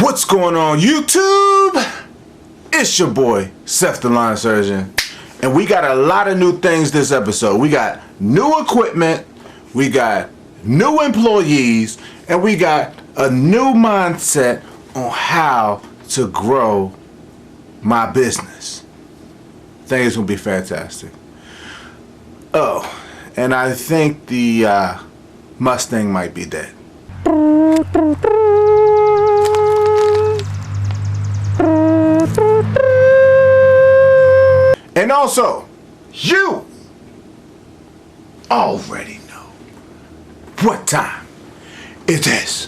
What's going on, YouTube? It's your boy, Seth the Line Surgeon, and we got a lot of new things this episode. We got new equipment, we got new employees, and we got a new mindset on how to grow my business. I think it's gonna be fantastic. Oh, and I think the Mustang might be dead. And also, you already know what time it is.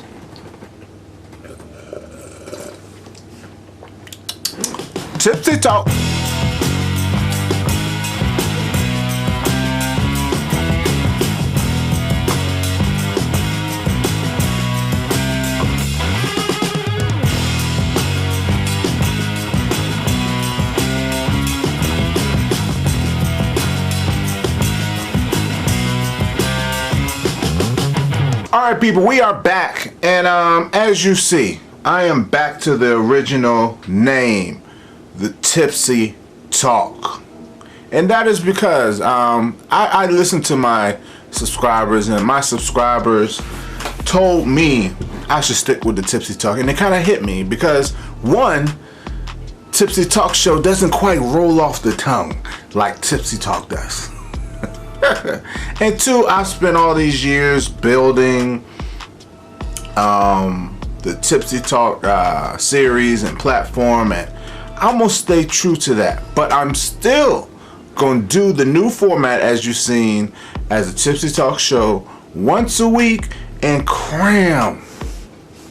Tipsy Talk. Alright people, we are back, and as you see, I am back to the original name, the Tipsy Talk. And that is because I listened to my subscribers, and my subscribers told me I should stick with the Tipsy Talk, and it kind of hit me because one, Tipsy Talk show doesn't quite roll off the tongue like Tipsy Talk does. And two, I spent all these years building the Tipsy Talk series and platform, and I'm gonna stay true to that. But I'm still gonna do the new format as you've seen as a Tipsy Talk show once a week and cram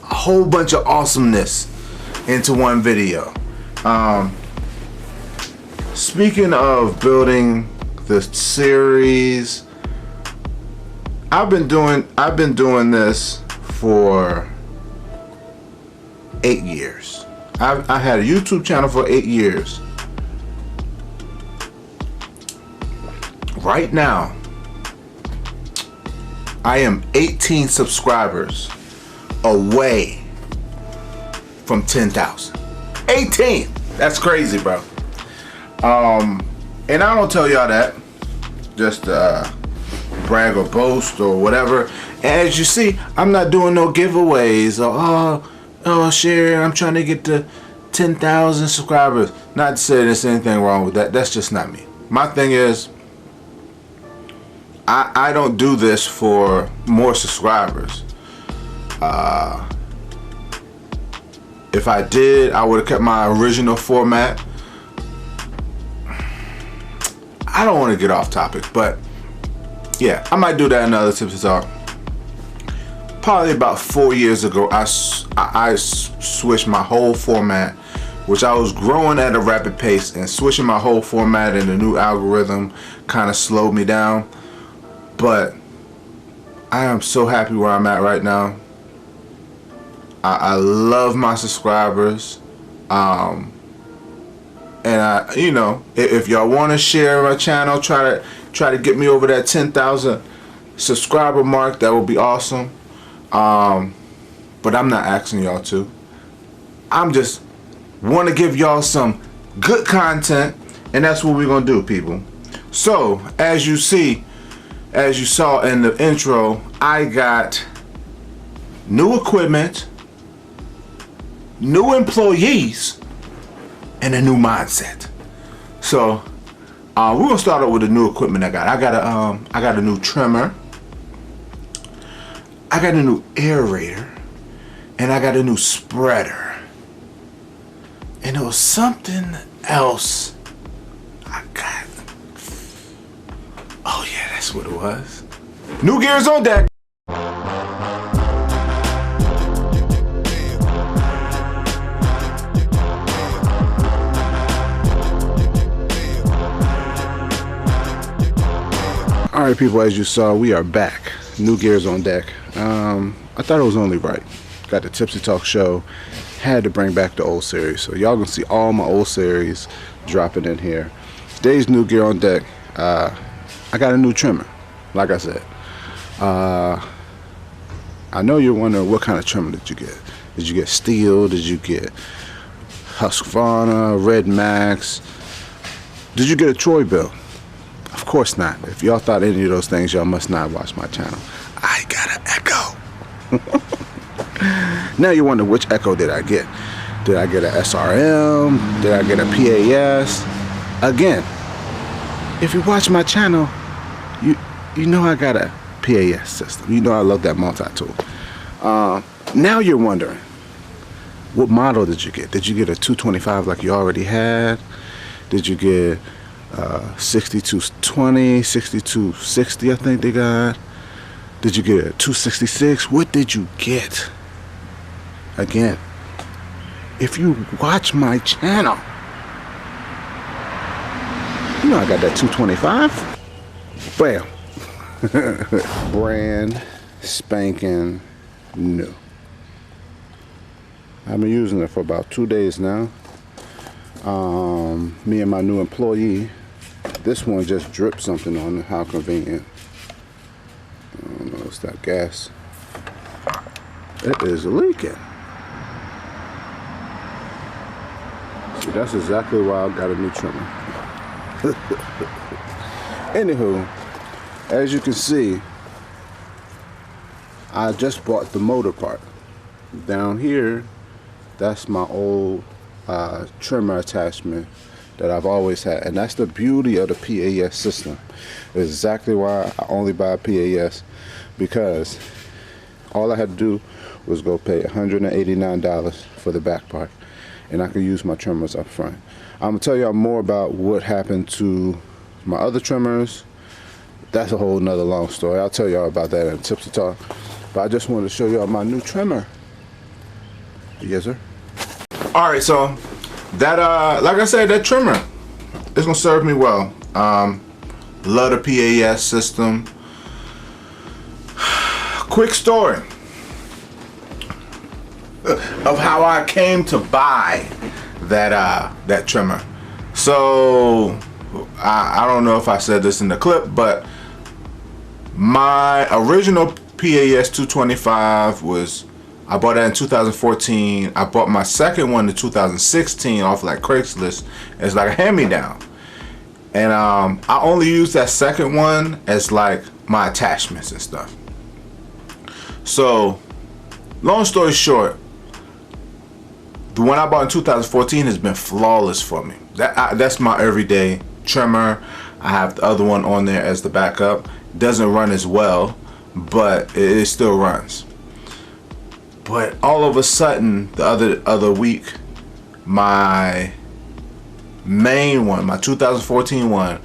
a whole bunch of awesomeness into one video. Speaking of building the series, I've been doing this for 8 years. I had a YouTube channel for 8 years. Right now, I am 18 subscribers away from 10,000. 18! That's crazy, bro. And I don't tell y'all that just brag or boast or whatever. And as you see, I'm not doing no giveaways or oh share, I'm trying to get to 10,000 subscribers. Not to say there's anything wrong with that. That's just not me. My thing is, I don't do this for more subscribers. If I did, I would have kept my original format. I don't want to get off topic, but yeah, I might do that in another Tipsy Talk. Probably about 4 years ago, I switched my whole format, which I was growing at a rapid pace, and switching my whole format and the new algorithm kind of slowed me down. But I am so happy where I'm at right now. I love my subscribers. And you know, if y'all want to share my channel, try to get me over that 10,000 subscriber mark. That would be awesome. But I'm not asking y'all to. I'm just want to give y'all some good content, and that's what we're gonna do, people. So as you saw in the intro, I got new equipment, new employees, and a new mindset. So we're gonna start out with the new equipment I got. I got a new trimmer, I got a new aerator, and I got a new spreader. And there was something else I got. Oh yeah, that's what it was. New gears on deck. Alright people, as you saw, we are back. New gears on deck. I thought it was only right. Got the Tipsy Talk show. Had to bring back the old series. So y'all gonna see all my old series dropping in here. Today's new gear on deck. I got a new trimmer, like I said. I know you're wondering what kind of trimmer did you get. Did you get Steel? Did you get Husqvarna, Red Max? Did you get a Troy Bilt? Of course not. If y'all thought any of those things, y'all must not watch my channel. I got an Echo. Now you wonder, which Echo did I get? Did I get a SRM? Did I get a PAS? Again, if you watch my channel, you know I got a PAS system. You know I love that multi-tool. Now you're wondering, what model did you get? Did you get a 225 like you already had? Did you get 6220, 6260 I think they got? Did you get a 266? What did you get? Again, if you watch my channel, you know I got that 225. Bam. Brand spanking new. I've been using it for about 2 days now. Me and my new employee, this one just dripped something on it. How convenient. I don't know, it's that gas. It is leaking. See, that's exactly why I got a new trimmer. Anywho, as you can see, I just bought the motor part. Down here, that's my old trimmer attachment that I've always had, and that's the beauty of the PAS system. It's exactly why I only buy PAS, because all I had to do was go pay $189 for the back part, and I can use my trimmers up front. I'm gonna tell y'all more about what happened to my other trimmers. That's a whole nother long story. I'll tell y'all about that in Tipsy Talk, but I just wanted to show y'all my new trimmer. Yes, sir. All right, so that like I said, that trimmer, it's gonna serve me well. Love the PAS system. Quick story of how I came to buy that trimmer. So I don't know if I said this in the clip, but my original PAS 225 was, I bought that in 2014. I bought my second one in 2016 off like Craigslist. It's like a hand-me-down. And I only use that second one as like my attachments and stuff. So, long story short, the one I bought in 2014 has been flawless for me. That's my everyday trimmer. I have the other one on there as the backup. Doesn't run as well, but it still runs. But all of a sudden, the other week, my main one, my 2014 one,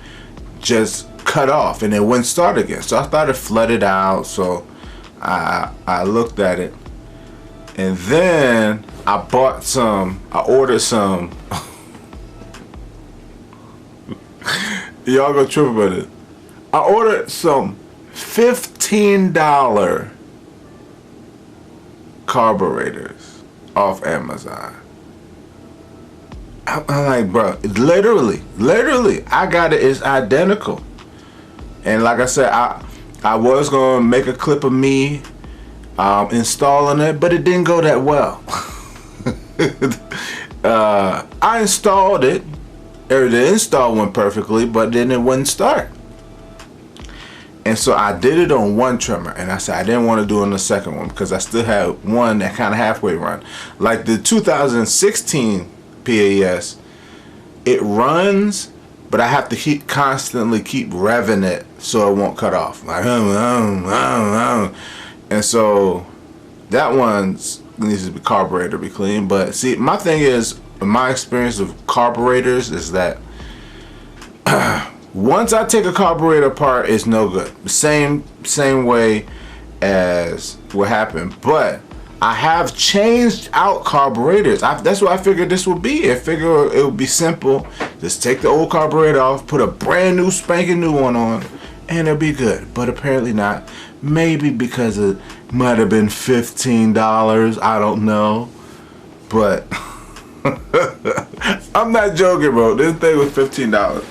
just cut off and it wouldn't start again. So I thought it flooded out. So I looked at it, and then I ordered some. Y'all go trip about it. I ordered some $15 carburetors off Amazon. I'm like, bro, literally, I got it. It's identical. And like I said, I was gonna make a clip of me installing it, but it didn't go that well. I installed it. The install went perfectly, but then it wouldn't start. And so I did it on one trimmer, and I said I didn't want to do it on the second one because I still had one that kind of halfway run. Like the 2016 PAS, it runs, but I have to constantly keep revving it so it won't cut off. Like, and so that one's needs to be carburetor be clean. But see, my thing is, my experience of carburetors is that once I take a carburetor apart, it's no good. Same way as what happened. But I have changed out carburetors. That's what I figured this would be. I figured it would be simple. Just take the old carburetor off, put a brand new spanking new one on, and it'll be good. But apparently not. Maybe because it might have been $15. I don't know. But I'm not joking, bro. This thing was $15.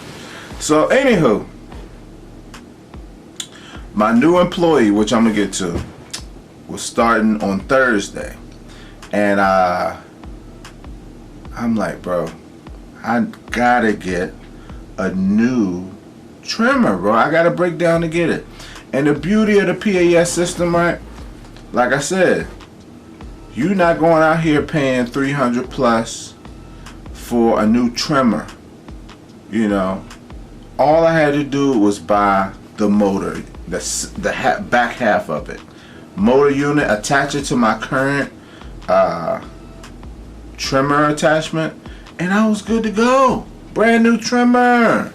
So anywho, my new employee, which I'm gonna get to, was starting on Thursday, And I'm like, bro, I gotta get a new trimmer, bro. I gotta break down to get it. And the beauty of the PAS system, right? Like I said, you're not going out here paying $300 plus for a new trimmer. You know, all I had to do was buy the motor, the back half of it, motor unit, attach it to my current trimmer attachment, and I was good to go. Brand new trimmer.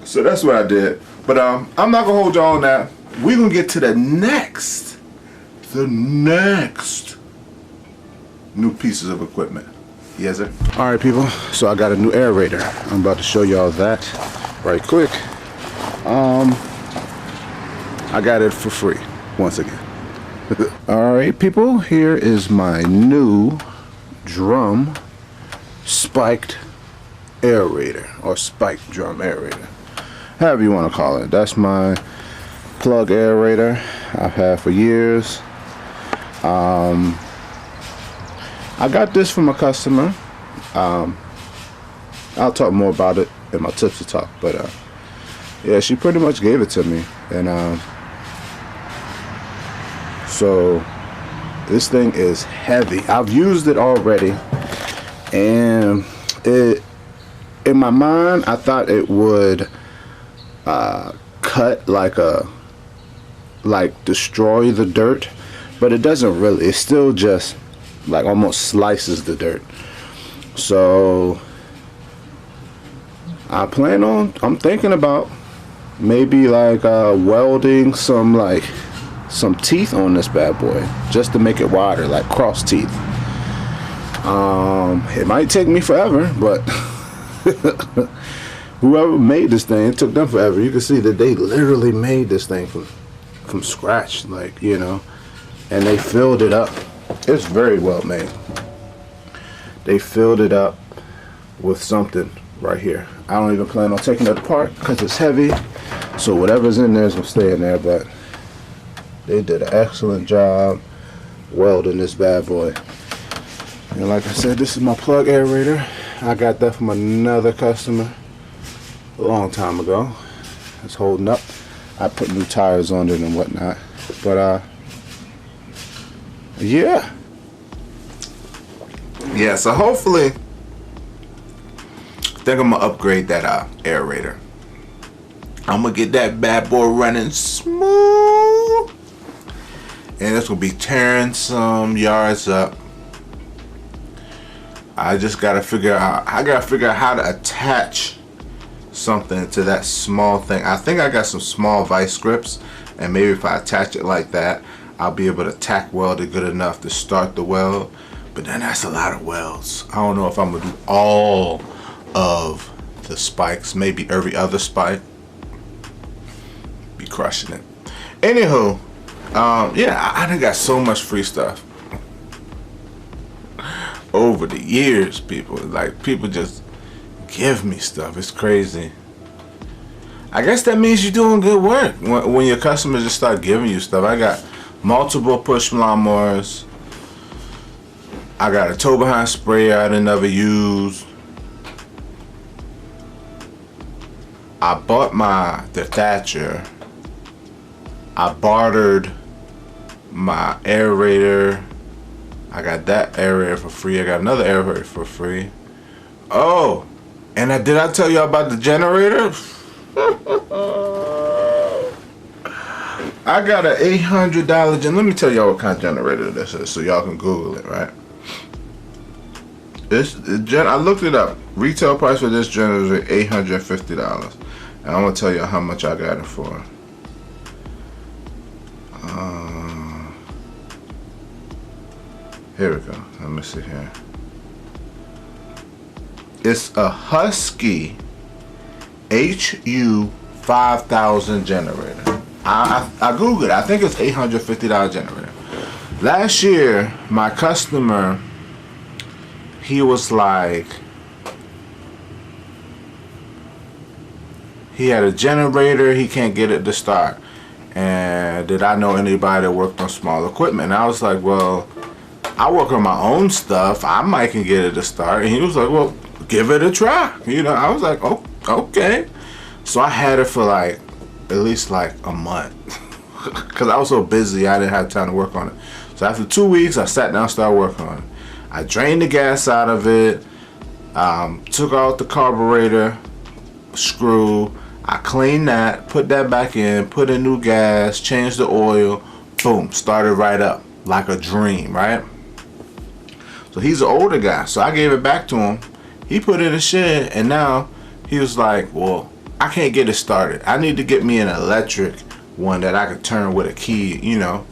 So that's what I did. But I'm not gonna hold y'all on that. We're gonna get to the next new pieces of equipment. Yes, sir. All right, people. So I got a new aerator. I'm about to show y'all that right quick. I got it for free once again. All right, people. Here is my new drum spiked aerator, or spiked drum aerator, however you want to call it. That's my plug aerator I've had for years. I got this from a customer. I'll talk more about it in my Tipsy talk, but yeah, she pretty much gave it to me, and so this thing is heavy. I've used it already, and in my mind I thought it would cut like destroy the dirt, but it doesn't really. It still just like almost slices the dirt. So I'm thinking about maybe like welding some teeth on this bad boy just to make it wider, like cross teeth. It might take me forever, but whoever made this thing, it took them forever. You can see that they literally made this thing from scratch, like, you know, and they filled it up. It's very well made. They filled it up with something right here. I don't even plan on taking it apart because it's heavy, so whatever's in there is gonna stay in there, but they did an excellent job welding this bad boy. And like I said, this is my plug aerator. I got that from another customer a long time ago. It's holding up. I put new tires on it and whatnot, but yeah, so hopefully I think I'm gonna upgrade that aerator. I'm gonna get that bad boy running smooth, and it's gonna be tearing some yards up. I just gotta figure out how to attach something to that small thing. I think I got some small vice grips, and maybe if I attach it like that, I'll be able to tack weld it good enough to start the weld. But then that's a lot of welds. I don't know if I'm gonna do all of the spikes, maybe every other spike. Be crushing it. Anywho, yeah, I done got so much free stuff over the years. People just give me stuff. It's crazy. I guess that means you're doing good work when your customers just start giving you stuff. I got multiple push lawnmowers. I got a tow behind sprayer I didn't never use. I bought the Thatcher. I bartered my aerator. I got that aerator for free. I got another aerator for free. Oh, and did I tell y'all about the generator? I got an $800 generator. Let me tell y'all what kind of generator this is so y'all can Google it, right? I looked it up. Retail price for this generator is $850. And I'm going to tell y'all how much I got it for. Here we go. Let me see here. It's a Husky HU 5000 generator. I googled it. I think it's $850 generator. Last year, my customer, he was like, he had a generator, he can't get it to start. And did I know anybody that worked on small equipment? And I was like, well, I work on my own stuff. I might can get it to start. And he was like, well, give it a try. You know, I was like, oh, okay. So I had it for like at least like a month because I was so busy I didn't have time to work on it. So after 2 weeks, I sat down and started working on it. I drained the gas out of it, took out the carburetor screw. I cleaned that, put that back in, put in new gas, changed the oil, boom, started right up like a dream, right? So he's an older guy, so I gave it back to him. He put it in the shed, and now he was like, well, I can't get it started. I need to get me an electric one that I could turn with a key, you know.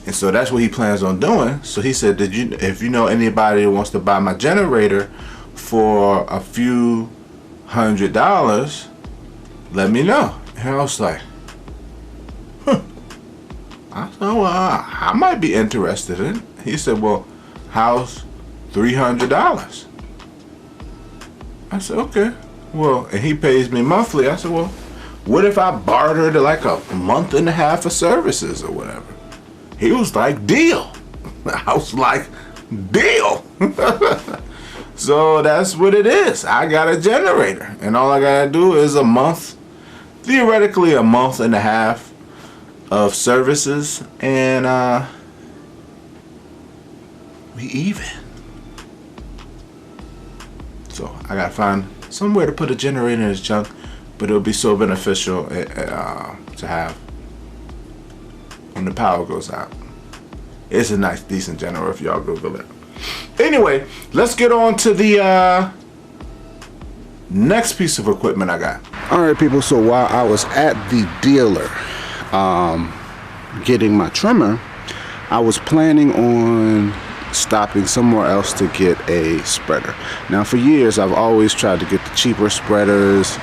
And so that's what he plans on doing. So he said, if you know anybody that wants to buy my generator for a few $100, let me know. And I was like, huh. I said, well, I might be interested in it. He said, well, how's $300? I said, okay. Well, and he pays me monthly. I said, well, what if I bartered like a month and a half of services or whatever? He was like, deal. I was like, deal. So that's what it is. I got a generator, and all I gotta do is a month, theoretically a month and a half of services, and we even. So I gotta find somewhere to put a generator in this junk, but it'll be so beneficial to have when the power goes out. It's a nice, decent generator if y'all Google it. Anyway, let's get on to the next piece of equipment I got. Alright people, so while I was at the dealer getting my trimmer, I was planning on stopping somewhere else to get a spreader. Now for years I've always tried to get the cheaper spreaders,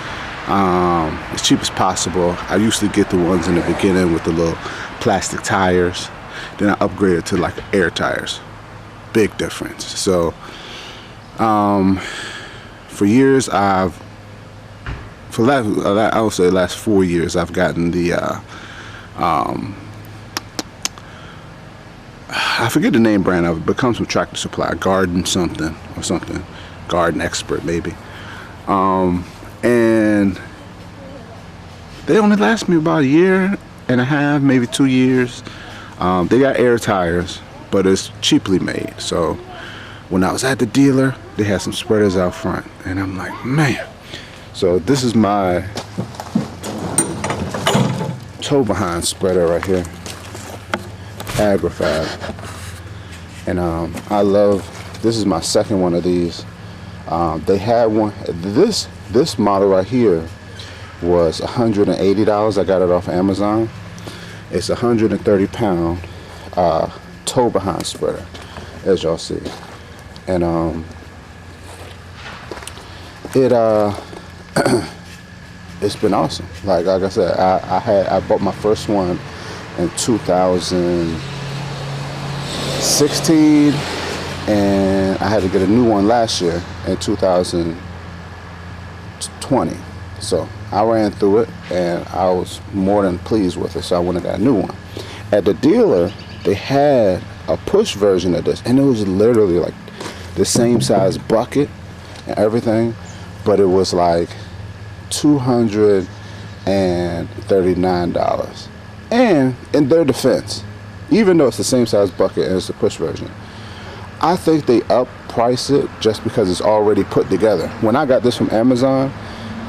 as cheap as possible. I used to get the ones in the beginning with the little plastic tires. Then I upgraded to like air tires. Big difference. So for years I would say the last 4 years I've gotten the I forget the name brand of it, but it comes from Tractor Supply, Garden something or something, Garden Expert maybe, and they only last me about a year and a half, maybe 2 years. They got air tires, but it's cheaply made. So when I was at the dealer, they had some spreaders out front, and I'm like, man. So this is my tow behind spreader right here, Agrifab, and I love. This is my second one of these. They had one. This model right here was $180. I got it off Amazon. It's a 130-pound tow behind spreader, as y'all see, and it's been awesome. Like I said, I bought my first one in 2016, and I had to get a new one last year in 2020. So I ran through it, and I was more than pleased with it, so I went and got a new one. At the dealer, they had a push version of this, and it was literally like the same size bucket and everything, but it was like $239. And in their defense, even though it's the same size bucket and it's the push version, I think they up-price it just because it's already put together. When I got this from Amazon,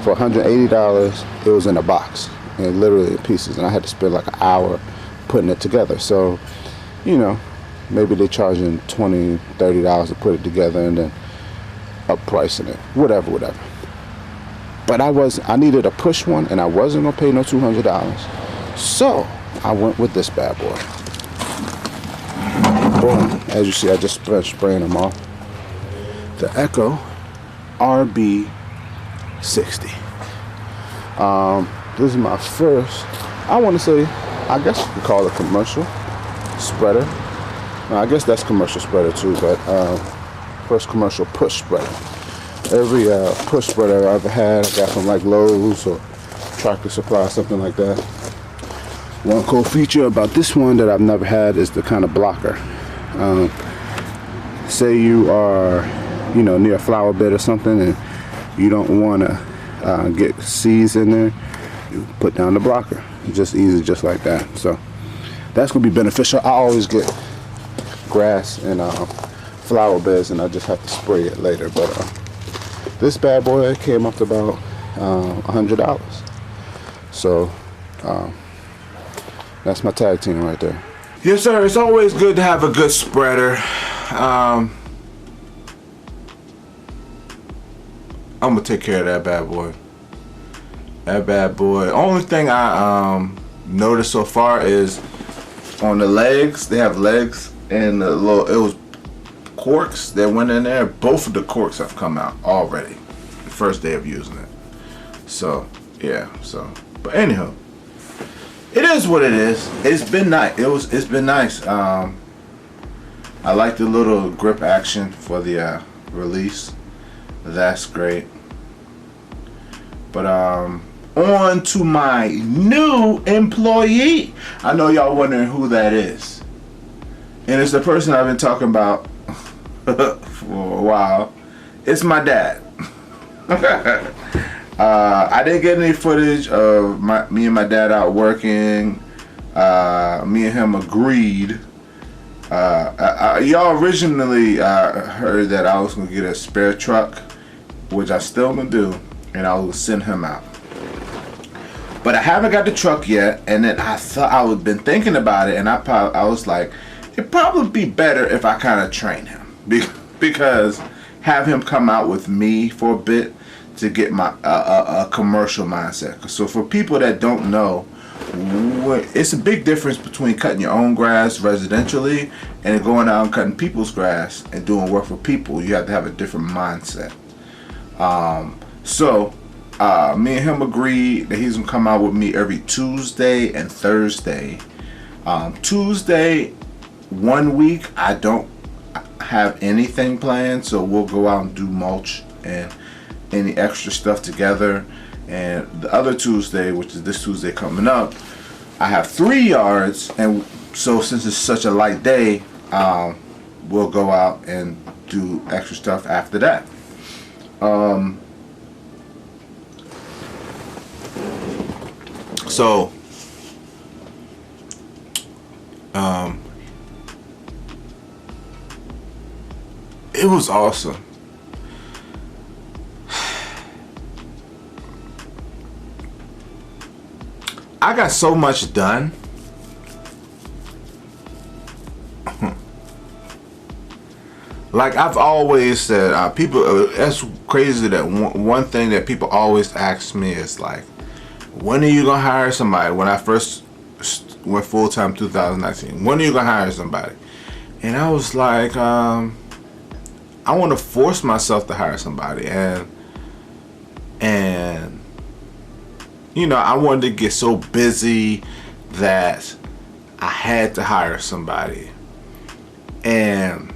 for $180, it was in a box and literally in pieces, and I had to spend like an hour putting it together. So, you know, maybe they're charging $20, $30 to put it together and then up pricing it, whatever. But I needed a push one, and I wasn't gonna pay no $200, so I went with this bad boy. Boom! As you see, I just spraying them off. The Echo RB60. This is my first, I want to say, I guess you could call it a commercial spreader. I guess that's commercial spreader too, but first commercial push spreader. Every push spreader I ever had, I got from like Lowe's or Tractor Supply, something like that. One cool feature about this one that I've never had is the kind of blocker. say you are, you know, near a flower bed or something and you don't want to get seeds in there, you put down the blocker. Just easy, just like that. So that's gonna be beneficial. I always get grass and flower beds and I just have to spray it later. But this bad boy came up to about $100. So that's my tag team right there. Yes, sir. It's always good to have a good spreader. I'm gonna take care of that bad boy. That bad boy. Only thing I noticed so far is on the legs. They have legs and the little. It was corks that went in there. Both of the corks have come out already. The first day of using it. So yeah. So, but anyhow, it is what it is. It's been nice. It's been nice. I like the little grip action for the release. That's great. But on to my new employee. I know y'all wondering who that is. And it's the person I've been talking about for a while. It's my dad. I didn't get any footage of me and my dad out working. Me and him agreed. Y'all originally heard that I was gonna get a spare truck, which I still gonna do, and I will send him out. But I haven't got the truck yet, and then I thought I was been thinking about it, and I was like, it'd probably be better if I kind of train him because have him come out with me for a bit to get my a commercial mindset. So for people that don't know, it's a big difference between cutting your own grass residentially and going out and cutting people's grass and doing work for people. You have to have a different mindset. So me and him agreed that he's gonna come out with me every Tuesday and Thursday. Tuesday, 1 week, I don't have anything planned, so we'll go out and do mulch and any extra stuff together. And the other Tuesday, which is this Tuesday coming up, I have 3 yards, and so since it's such a light day, we'll go out and do extra stuff after that. So it was awesome. I got so much done. Like I've always said, people, that's crazy that one thing that people always ask me is like, when are you gonna hire somebody? When I first went full-time 2019, when are you gonna hire somebody? And I was like, I want to force myself to hire somebody, and you know, I wanted to get so busy that I had to hire somebody. And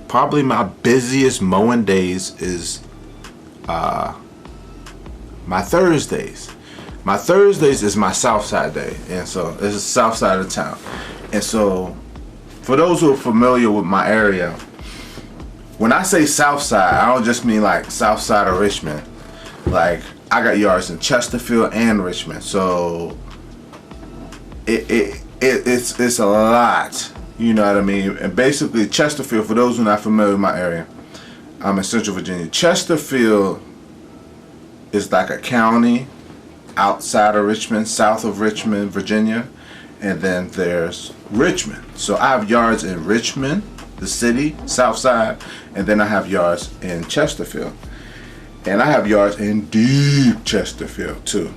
probably my busiest mowing days is my Thursdays. My Thursdays is my south side day, and so it's the south side of town. And so for those who are familiar with my area, when I say south side, I don't just mean like south side of Richmond. Like I got yards in Chesterfield and Richmond, so it's a lot. You know what I mean? And basically Chesterfield, for those who are not familiar with my area, I'm in Central Virginia. Chesterfield is like a county outside of Richmond, south of Richmond, Virginia, and then there's Richmond. So I have yards in Richmond, the city, south side, and then I have yards in Chesterfield. And I have yards in deep Chesterfield too.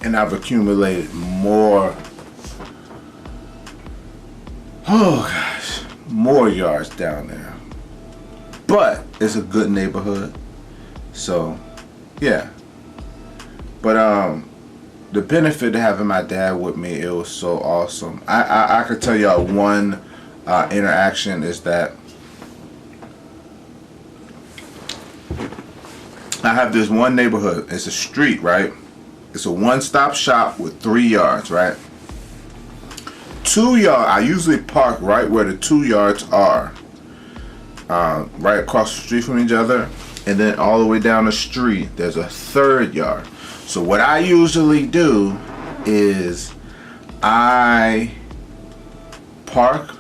And I've accumulated more, more yards down there. But it's a good neighborhood. So, yeah. But the benefit of having my dad with me, it was so awesome. I could tell y'all one interaction is that I have this one neighborhood. It's a street, right? It's a one-stop shop with 3 yards, right? 2 yard. I usually park right where the 2 yards are, right across the street from each other, and then all the way down the street there's a 3rd yard. So what I usually do is I park,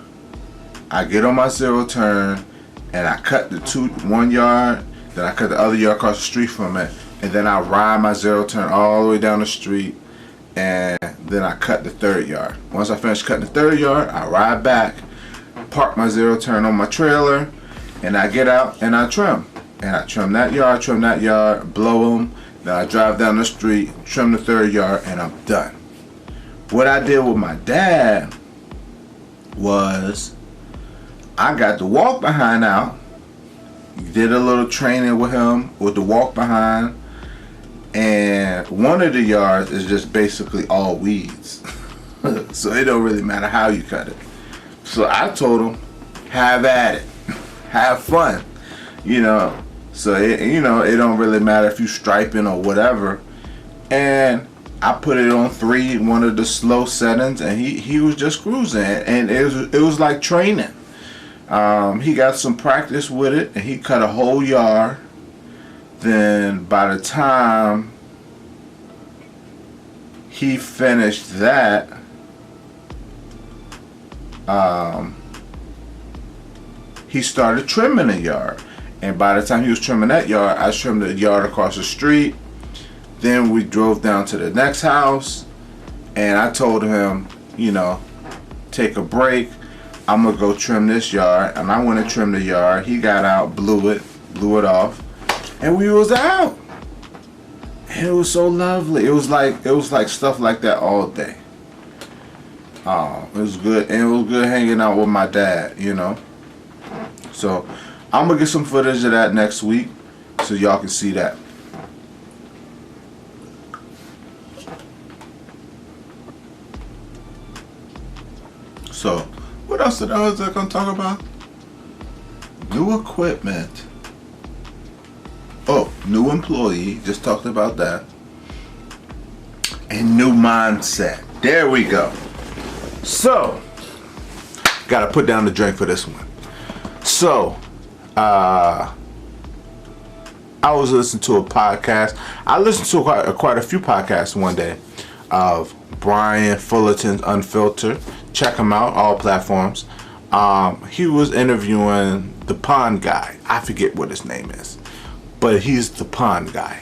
I get on my zero turn, and I cut the 1 yard, then I cut the other yard across the street from it, and then I ride my zero turn all the way down the street, and then I cut the 3rd yard. Once I finish cutting the 3rd yard, I ride back, park my zero turn on my trailer, and I get out and I trim. And I trim that yard, blow them, then I drive down the street, trim the 3rd yard, and I'm done. What I did with my dad was I got the walk behind out, did a little training with him with the walk behind, and one of the yards is just basically all weeds. So it don't really matter how you cut it. So I told him, have at it, have fun, you know. So it don't really matter if you striping or whatever. And I put it on 3, one of the slow settings, and he was just cruising, and it was like training. He got some practice with it, and he cut a whole yard. Then by the time he finished that, he started trimming the yard. And by the time he was trimming that yard, I trimmed the yard across the street. Then we drove down to the next house, and I told him, you know, take a break. I'm gonna go trim this yard, and I went to trim the yard. He got out, blew it off, and we was out. And it was so lovely. It was like stuff like that all day. It was good, and it was good hanging out with my dad, you know. So I'm gonna get some footage of that next week, so y'all can see that. So, what else did I was gonna talk about? New equipment. Oh, new employee. Just talked about that. And new mindset. There we go. So, gotta put down the drink for this one. So, I was listening to a podcast. I listened to quite a few podcasts one day of Brian Fullerton's Unfiltered. Check him out, all platforms. He was interviewing the pond guy. I forget what his name is, but he's the pond guy.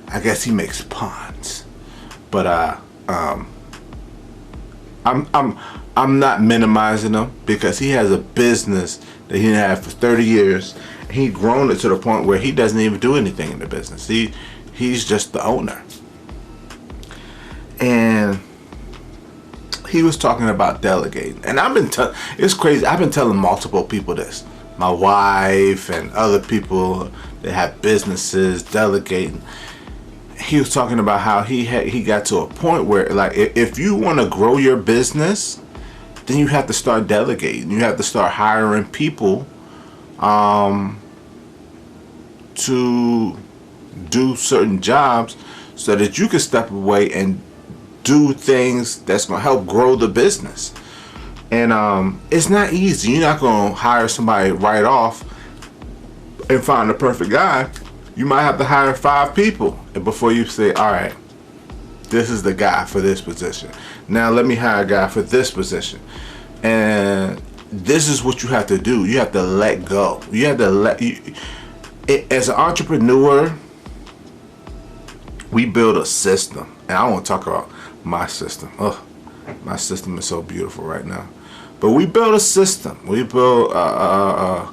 I guess he makes ponds. But I'm not minimizing him, because he has a business that he had for 30 years. He grown it to the point where he doesn't even do anything in the business. He's just the owner. And he was talking about delegating, and it's crazy. I've been telling multiple people this, my wife and other people that have businesses, delegating. He was talking about how he got to a point where, like, if you want to grow your business, then you have to start delegating. You have to start hiring people to do certain jobs, so that you can step away and do things that's going to help grow the business. And it's not easy. You're not going to hire somebody right off and find the perfect guy. You might have to hire 5 people before you say, all right, this is the guy for this position. Now let me hire a guy for this position. And this is what you have to do. You have to let go. You have to as an entrepreneur, we build a system. And I want to talk about my system. Oh, my system is so beautiful right now. But we build a system. We build a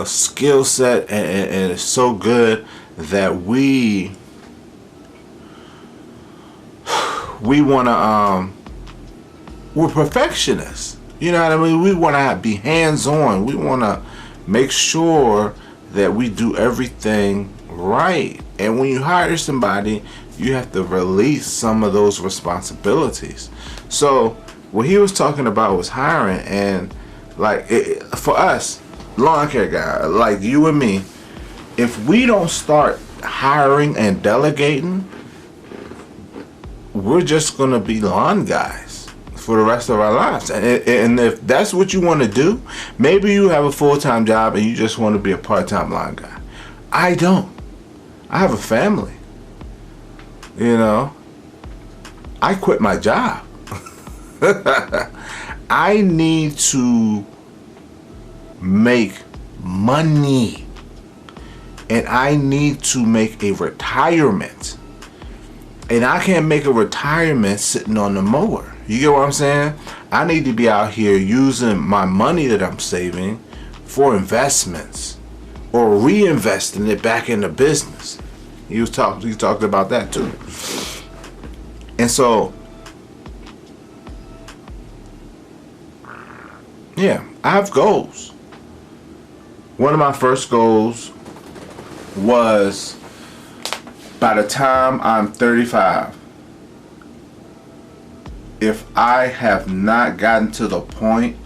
skill set, and it's so good that we want to. We're perfectionists. You know what I mean? We want to be hands-on. We want to make sure that we do everything right. And when you hire somebody, you have to release some of those responsibilities. So what he was talking about was hiring, and like for us, lawn care guy, like you and me, if we don't start hiring and delegating, we're just gonna be lawn guys for the rest of our lives. And if that's what you want to do, maybe you have a full-time job and you just want to be a part-time lawn guy. I don't. I have a family. You know, I quit my job. I need to make money, and I need to make a retirement, and I can't make a retirement sitting on the mower. You get what I'm saying? I need to be out here using my money that I'm saving for investments or reinvesting it back in the business. He talked about that too. And so, yeah, I have goals. One of my first goals was, by the time I'm 35, if I have not gotten to the point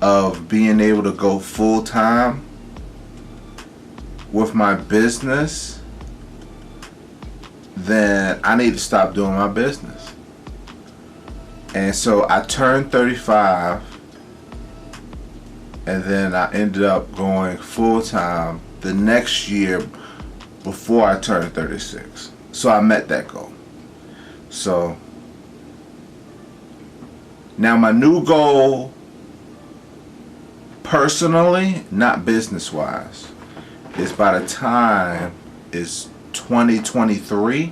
of being able to go full time with my business, then I need to stop doing my business. And so I turned 35, and then I ended up going full time the next year before I turned 36. So I met that goal. So now my new goal, personally, not business wise, is by the time it's 2023,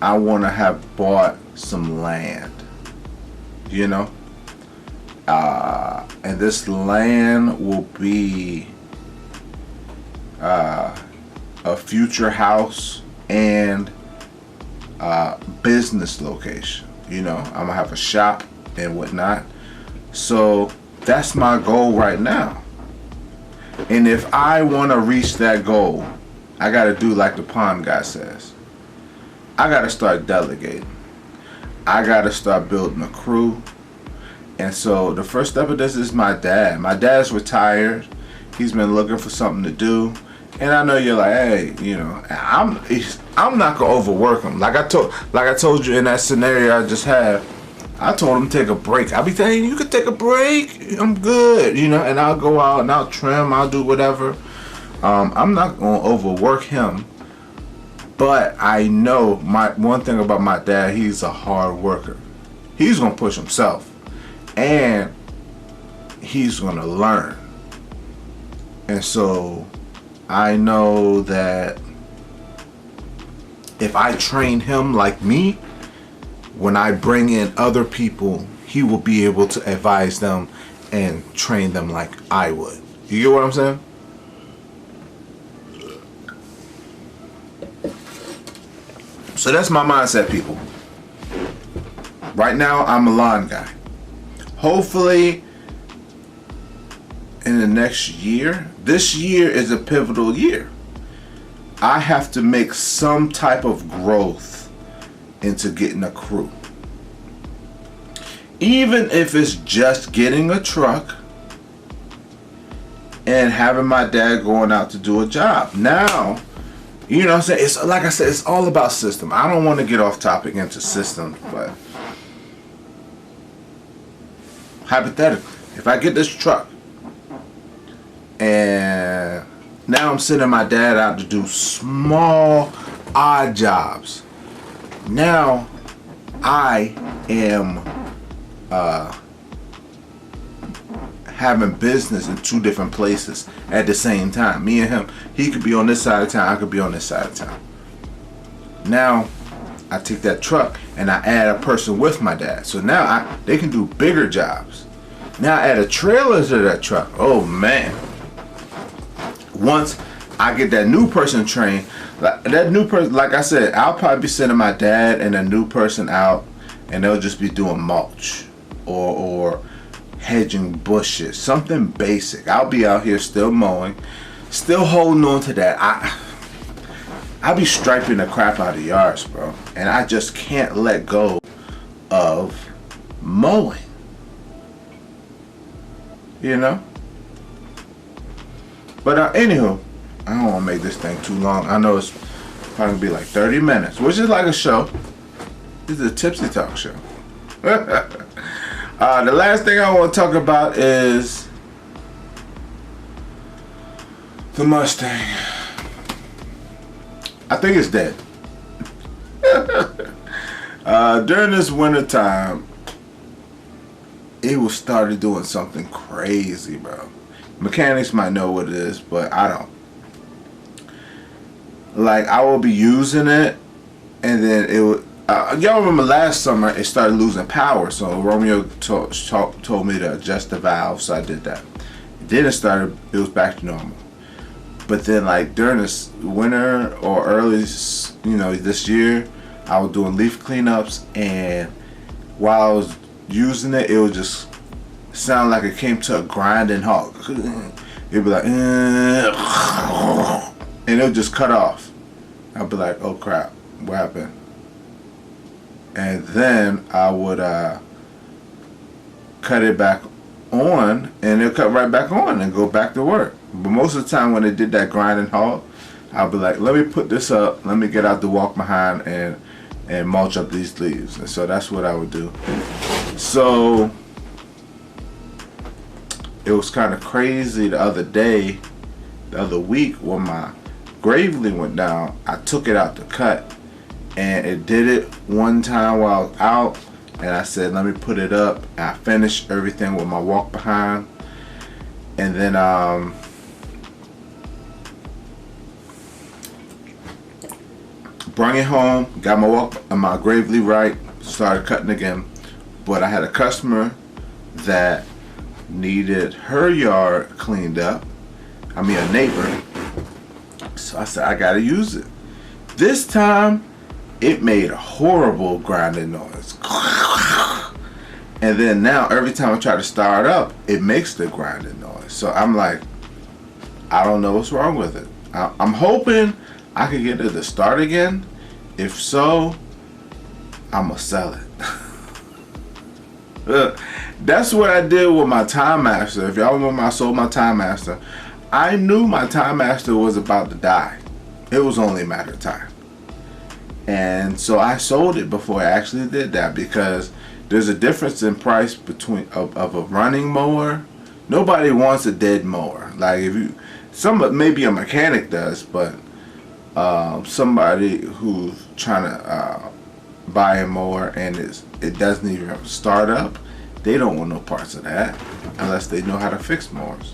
I want to have bought some land, you know, and this land will be a future house and business location. You know, I'm gonna have a shop and whatnot. So that's my goal right now. And if I want to reach that goal, I got to do like the pond guy says. I got to start delegating. I got to start building a crew. And so the first step of this is my dad. My dad's retired. He's been looking for something to do. And I know you're like, hey, you know, I'm not gonna overwork him. Like I told you in that scenario I just had. I told him to take a break. I'll be saying, you could take a break. I'm good, you know, and I'll go out and I'll trim, I'll do whatever. I'm not gonna overwork him. But I know one thing about my dad, he's a hard worker. He's gonna push himself. And he's gonna learn. And so I know that if I train him like me, when I bring in other people, he will be able to advise them and train them like I would. You get what I'm saying? So that's my mindset, people. Right now, I'm a lawn guy. Hopefully, in the next year, this year is a pivotal year. I have to make some type of growth into getting a crew. Even if it's just getting a truck and having my dad going out to do a job. Now, you know what I'm saying? It's like I said, it's all about system. I don't want to get off topic into systems, but hypothetically, if I get this truck and now I'm sending my dad out to do small, odd jobs. Now I am having business in two different places at the same time. Me and him, he could be on this side of town, I could be on this side of town. Now I take that truck and I add a person with my dad. So now they can do bigger jobs. Now I add a trailer to that truck. Oh man. Once I get that new person trained, that new person, like I said, I'll probably be sending my dad and a new person out, and they'll just be doing mulch or hedging bushes, something basic. I'll be out here still mowing, still holding on to that. I'll be striping the crap out of yards, bro, and I just can't let go of mowing. You know? But anywho, I don't want to make this thing too long. I know it's probably going to be like 30 minutes, which is like a show. This is a Tipsy Talk show. The last thing I want to talk about is the Mustang. I think it's dead. During this winter time, it was started doing something crazy, bro. Mechanics might know what it is, but I don't. Like, I will be using it, and then it would. Y'all remember last summer it started losing power, so Romeo told me to adjust the valve, so I did that. Then it was back to normal. But then, like, during this winter or early, this year, I was doing leaf cleanups, and while I was using it, it would just sound like it came to a grinding halt. It'd be like, and it would just cut off. I'd be like, oh crap, what happened? And then I would cut it back on, and it'll cut right back on and go back to work. But most of the time when it did that grinding halt, I'll be like, let me put this up, let me get out the walk behind and mulch up these leaves. And so that's what I would do. So it was kind of crazy the other week when my gravely went down. I took it out to cut, and it did it one time while I was out, and I said, let me put it up, and I finished everything with my walk behind, and then brought it home, got my gravely right, started cutting again. But I had a customer that needed her yard cleaned up. I mean, a neighbor. So I said, I gotta use it. This time, it made a horrible grinding noise. And then now, every time I try to start up, it makes the grinding noise. So I'm like, I don't know what's wrong with it. I'm hoping I can get it to start again. If so, I'm gonna sell it. That's what I did with my Timemaster. If y'all remember, I sold my Timemaster. I knew my Timemaster was about to die. It was only a matter of time. And so I sold it before I actually did that, because there's a difference in price between of a running mower. Nobody wants a dead mower. Like, maybe a mechanic does, but somebody who's trying to buy a mower and it doesn't even start up, they don't want no parts of that unless they know how to fix mowers.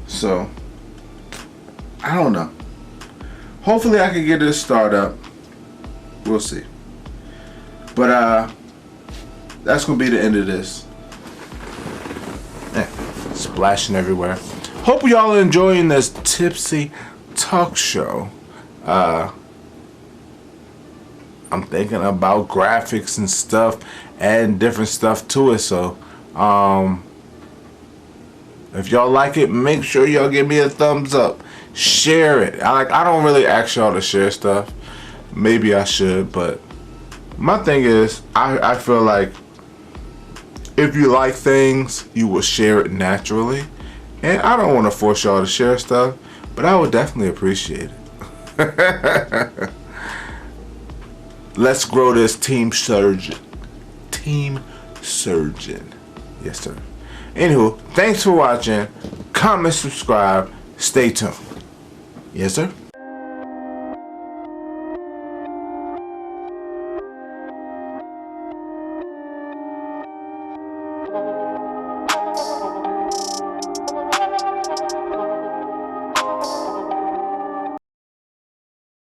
So I don't know. Hopefully I can get it to start up. We'll see. But that's gonna be the end of this. Splashing everywhere. Hope y'all are enjoying this Tipsy talk show. I'm thinking about graphics and stuff, adding different stuff to it. So if y'all like it, make sure y'all give me a thumbs up. Share it. I don't really ask y'all to share stuff. Maybe I should, but my thing is, I feel like if you like things, you will share it naturally. And I don't want to force y'all to share stuff, but I would definitely appreciate it. Let's grow this Team Surgeon. Team Surgeon. Yes, sir. Anywho, thanks for watching. Comment, subscribe. Stay tuned. Yes, sir.